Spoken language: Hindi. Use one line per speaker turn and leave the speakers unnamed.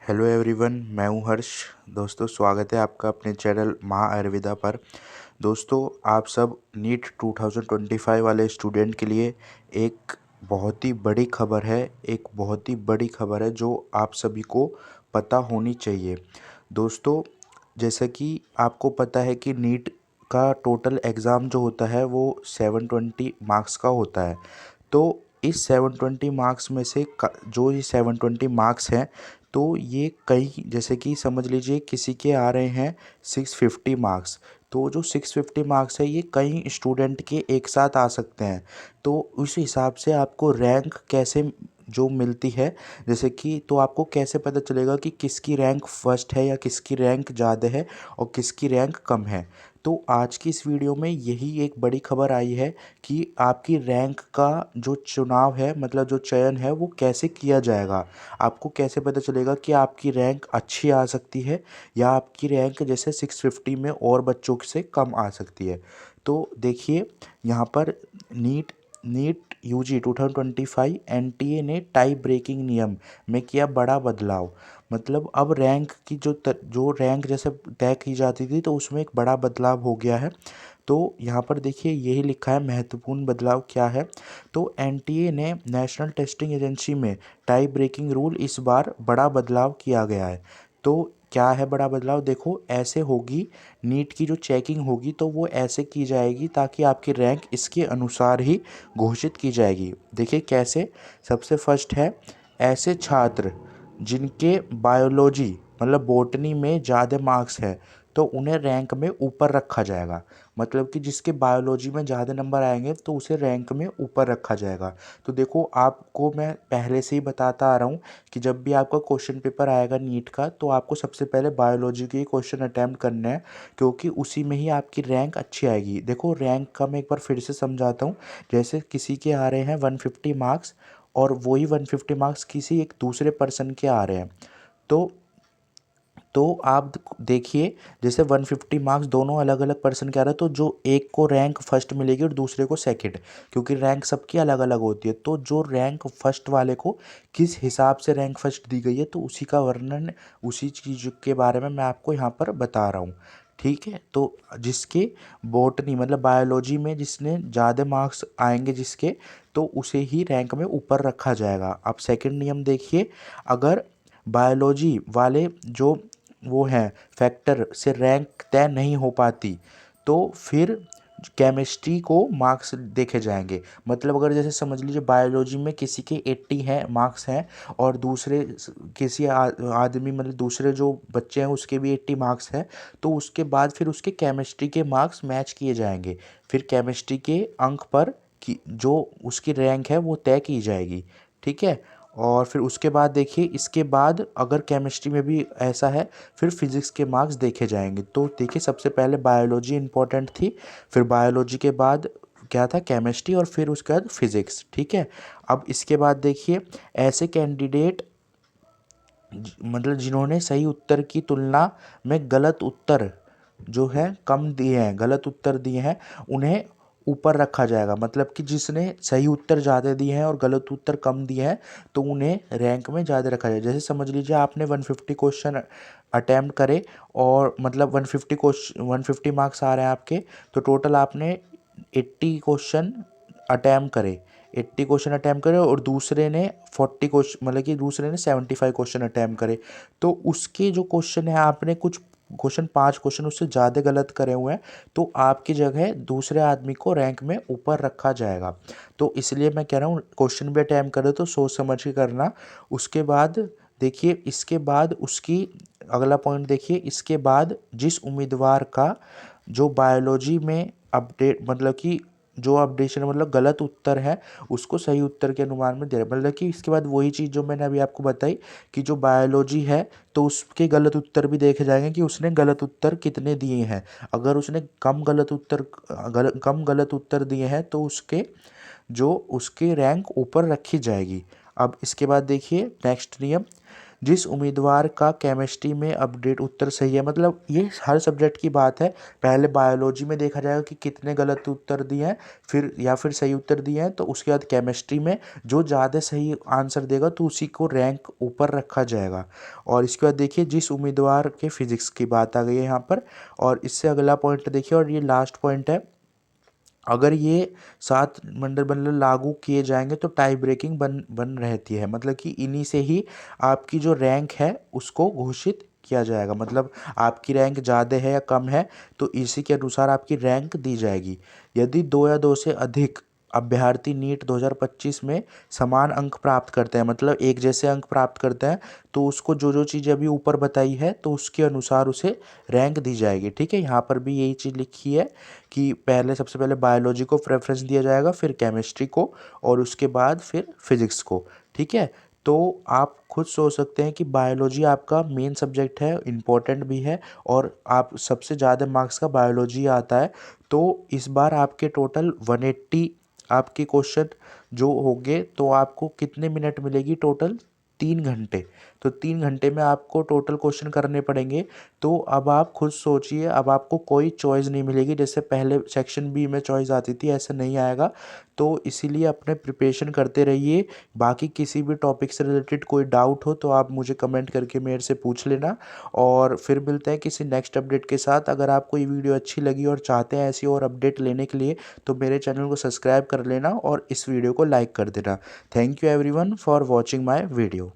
हेलो एवरीवन, मैं हूं हर्ष। दोस्तों, स्वागत है आपका अपने चैनल माँ आयुर्वेदा पर। दोस्तों, आप सब नीट 2025 वाले स्टूडेंट के लिए एक बहुत ही बड़ी खबर है। एक बहुत ही बड़ी खबर है जो आप सभी को पता होनी चाहिए। दोस्तों, जैसा कि आपको पता है कि नीट का टोटल एग्ज़ाम जो होता है वो 720 मार्क्स का होता है। तो इस 720 मार्क्स में से जो ये 720 मार्क्स हैं, तो ये कई, जैसे कि समझ लीजिए किसी के आ रहे हैं 650 मार्क्स। तो जो 650 मार्क्स है ये कई स्टूडेंट के एक साथ आ सकते हैं। तो उस हिसाब से आपको रैंक कैसे जो मिलती है, जैसे कि तो आपको कैसे पता चलेगा कि किसकी रैंक फर्स्ट है या किसकी रैंक ज़्यादा है और किसकी रैंक कम है। तो आज की इस वीडियो में यही एक बड़ी खबर आई है कि आपकी रैंक का जो चुनाव है, मतलब जो चयन है, वो कैसे किया जाएगा। आपको कैसे पता चलेगा कि आपकी रैंक अच्छी आ सकती है या आपकी रैंक जैसे 650 में और बच्चों से कम आ सकती है। तो देखिए, यहाँ पर नीट नीट यूजी 2025 एनटीए ने टाई ब्रेकिंग नियम में किया बड़ा बदलाव। मतलब अब रैंक की जो रैंक जैसे तय की जाती थी, तो उसमें एक बड़ा बदलाव हो गया है। तो यहाँ पर देखिए यही लिखा है, महत्वपूर्ण बदलाव क्या है। तो एनटीए ने नेशनल टेस्टिंग एजेंसी में टाई ब्रेकिंग रूल इस बार बड़ा बदलाव किया गया है। तो क्या है बड़ा बदलाव, देखो ऐसे होगी, नीट की जो चेकिंग होगी तो वो ऐसे की जाएगी ताकि आपकी रैंक इसके अनुसार ही घोषित की जाएगी। देखिए कैसे, सबसे फर्स्ट है, ऐसे छात्र जिनके बायोलॉजी मतलब बॉटनी में ज़्यादा मार्क्स है तो उन्हें रैंक में ऊपर रखा जाएगा। मतलब कि जिसके बायोलॉजी में ज़्यादा नंबर आएंगे तो उसे रैंक में ऊपर रखा जाएगा। तो देखो, आपको मैं पहले से ही बताता आ रहा हूँ कि जब भी आपका क्वेश्चन पेपर आएगा नीट का, तो आपको सबसे पहले बायोलॉजी के क्वेश्चन अटैम्प्ट करने हैं, क्योंकि उसी में ही आपकी रैंक अच्छी आएगी। देखो रैंक का मैं एक बार फिर से समझाता हूँ। जैसे किसी के आ रहे हैं 150 मार्क्स और वही 150 मार्क्स किसी एक दूसरे पर्सन के आ रहे हैं। तो आप देखिए, जैसे 150 मार्क्स दोनों अलग अलग पर्सन के आ रहा है, तो जो एक को रैंक फर्स्ट मिलेगी और दूसरे को सेकंड, क्योंकि रैंक सबकी अलग अलग होती है। तो जो रैंक फर्स्ट वाले को किस हिसाब से रैंक फर्स्ट दी गई है, तो उसी का वर्णन, उसी चीज़ के बारे में मैं आपको यहाँ पर बता रहा हूँ। ठीक है, तो जिसके बॉटनी मतलब बायोलॉजी में जिसने ज़्यादा मार्क्स आएंगे जिसके, तो उसे ही रैंक में ऊपर रखा जाएगा। अब सेकंड नियम देखिए, अगर बायोलॉजी वाले जो वो हैं फैक्टर से रैंक तय नहीं हो पाती, तो फिर केमिस्ट्री को मार्क्स देखे जाएंगे। मतलब अगर जैसे समझ लीजिए बायोलॉजी में किसी के 80 हैं मार्क्स हैं और दूसरे किसी आदमी मतलब दूसरे जो बच्चे हैं उसके भी 80 मार्क्स हैं, तो उसके बाद फिर उसके केमिस्ट्री के मार्क्स मैच किए जाएंगे। फिर केमिस्ट्री के अंक पर कि जो उसकी रैंक है वो तय की जाएगी। ठीक है, और फिर उसके बाद देखिए, इसके बाद अगर केमिस्ट्री में भी ऐसा है, फिर फिज़िक्स के मार्क्स देखे जाएंगे। तो देखिए, सबसे पहले बायोलॉजी इंपॉर्टेंट थी, फिर बायोलॉजी के बाद क्या था, केमिस्ट्री, और फिर उसके बाद फिज़िक्स। ठीक है, अब इसके बाद देखिए, ऐसे कैंडिडेट मतलब जिन्होंने सही उत्तर की तुलना में गलत उत्तर जो है कम दिए हैं, गलत उत्तर दिए हैं, उन्हें ऊपर रखा जाएगा। मतलब कि जिसने सही उत्तर ज़्यादा दिए हैं और गलत उत्तर कम दिए हैं, तो उन्हें रैंक में ज़्यादा रखा जाए। जैसे समझ लीजिए आपने 150 क्वेश्चन अटैम्प्ट करे और मतलब 150 मार्क्स आ रहे हैं आपके, तो टोटल आपने 80 क्वेश्चन अटैम्प्ट करे, 80 क्वेश्चन अटैम्प्ट करे, और दूसरे ने 40 क्वेश्चन मतलब कि दूसरे ने 75 क्वेश्चन अटैम्प्ट करे। तो उसके जो क्वेश्चन है, आपने कुछ क्वेश्चन 5 क्वेश्चन उससे ज़्यादा गलत करे हुए हैं, तो आपकी जगह दूसरे आदमी को रैंक में ऊपर रखा जाएगा। तो इसलिए मैं कह रहा हूँ, क्वेश्चन भी अटैम्प्ट करो तो सोच समझ के करना। उसके बाद देखिए, इसके बाद उसकी अगला पॉइंट देखिए, इसके बाद जिस उम्मीदवार का जो बायोलॉजी में अपडेट मतलब कि जो अपडेशन मतलब गलत उत्तर है, उसको सही उत्तर के अनुमान में दे रहे, मतलब कि इसके बाद वही चीज़ जो मैंने अभी आपको बताई कि जो बायोलॉजी है तो उसके गलत उत्तर भी देखे जाएंगे कि उसने गलत उत्तर कितने दिए हैं। अगर उसने कम गलत उत्तर दिए हैं तो उसकी रैंक ऊपर रखी जाएगी। अब इसके बाद देखिए नेक्स्ट नियम, जिस उम्मीदवार का केमिस्ट्री में अपडेट उत्तर सही है, मतलब ये हर सब्जेक्ट की बात है। पहले बायोलॉजी में देखा जाएगा कि कितने गलत उत्तर दिए हैं, फिर सही उत्तर दिए हैं, तो उसके बाद केमिस्ट्री में जो ज़्यादा सही आंसर देगा तो उसी को रैंक ऊपर रखा जाएगा। और इसके बाद देखिए जिस उम्मीदवार के फिजिक्स की बात आ गई है यहाँ पर। और इससे अगला पॉइंट देखिए, और ये लास्ट पॉइंट है, अगर ये 7 मंडल बंडल लागू किए जाएंगे तो टाई ब्रेकिंग बन बन रहती है, मतलब कि इन्हीं से ही आपकी जो रैंक है उसको घोषित किया जाएगा। मतलब आपकी रैंक ज़्यादा है या कम है तो इसी के अनुसार आपकी रैंक दी जाएगी। यदि 2 या 2 से अधिक अभ्यर्थी नीट 2025 में समान अंक प्राप्त करते हैं, मतलब एक जैसे अंक प्राप्त करते हैं, तो उसको जो जो चीज़ें अभी ऊपर बताई है तो उसके अनुसार उसे रैंक दी जाएगी। ठीक है, यहाँ पर भी यही चीज़ लिखी है कि पहले सबसे पहले बायोलॉजी को प्रेफरेंस दिया जाएगा, फिर केमिस्ट्री को, और उसके बाद फिर फिजिक्स को। ठीक है, तो आप खुद सोच सकते हैं कि बायोलॉजी आपका मेन सब्जेक्ट है, इम्पोर्टेंट भी है, और आप सबसे ज़्यादा मार्क्स का बायोलॉजी आता है। तो इस बार आपके टोटल 180 आपके क्वेश्चन जो होंगे, तो आपको कितने मिनट मिलेगी टोटल? 3 घंटे। तो 3 घंटे में आपको टोटल क्वेश्चन करने पड़ेंगे। तो अब आप खुद सोचिए, अब आपको कोई चॉइस नहीं मिलेगी, जैसे पहले सेक्शन बी में चॉइस आती थी, ऐसा नहीं आएगा। तो इसीलिए अपने प्रिपरेशन करते रहिए। बाकी किसी भी टॉपिक से रिलेटेड कोई डाउट हो तो आप मुझे कमेंट करके मेरे से पूछ लेना। और फिर मिलते हैं किसी नेक्स्ट अपडेट के साथ। अगर आपको ये वीडियो अच्छी लगी और चाहते हैं ऐसी और अपडेट लेने के लिए तो मेरे चैनल को सब्सक्राइब कर लेना और इस वीडियो को लाइक कर देना। Thank you everyone for watching my video.